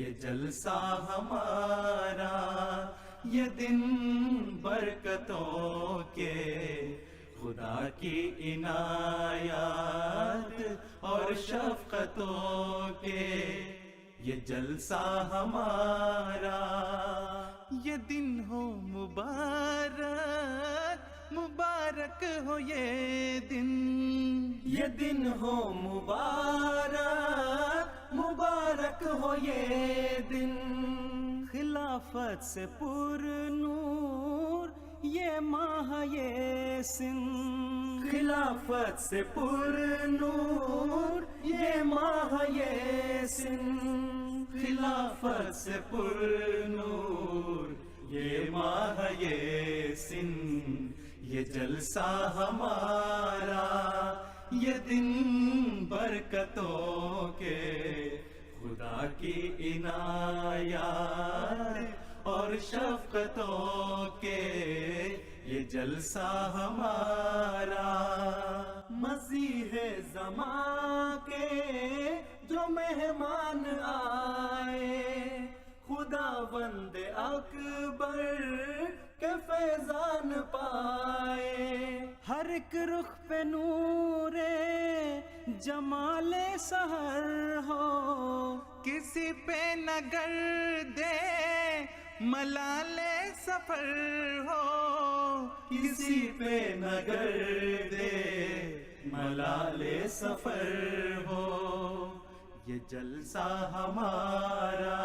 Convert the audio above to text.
یہ جلسہ ہمارا، یہ دن برکتوں کے، خدا کی عنایات اور شفقتوں کے، یہ جلسہ ہمارا، یہ دن ہو مبارک، مبارک ہو یہ دن، یہ دن ہو مبارک، مبارک ہو یہ دن، خلافت سے پر نور یہ ماہ یہ سن، خلافت سے پر نور یہ ماہ یہ سن، خلافت سے پر نور یہ ماہ یہ سن، یہ جلسہ ہمارا، یہ دن برکتوں کے، خدا کی عنایات اور شفقتوں کے، یہ جلسہ ہمارا، مسیح زمان کے جو مہمان آئے، خداوند اکبر کے فیضان پائے، ہر ایک رخ پہ نور جمال سحر ہو، کسی پہ نہ گردے ملال سفر ہو، کسی پہ نہ گردے ملال سفر ہو، یہ جلسہ ہمارا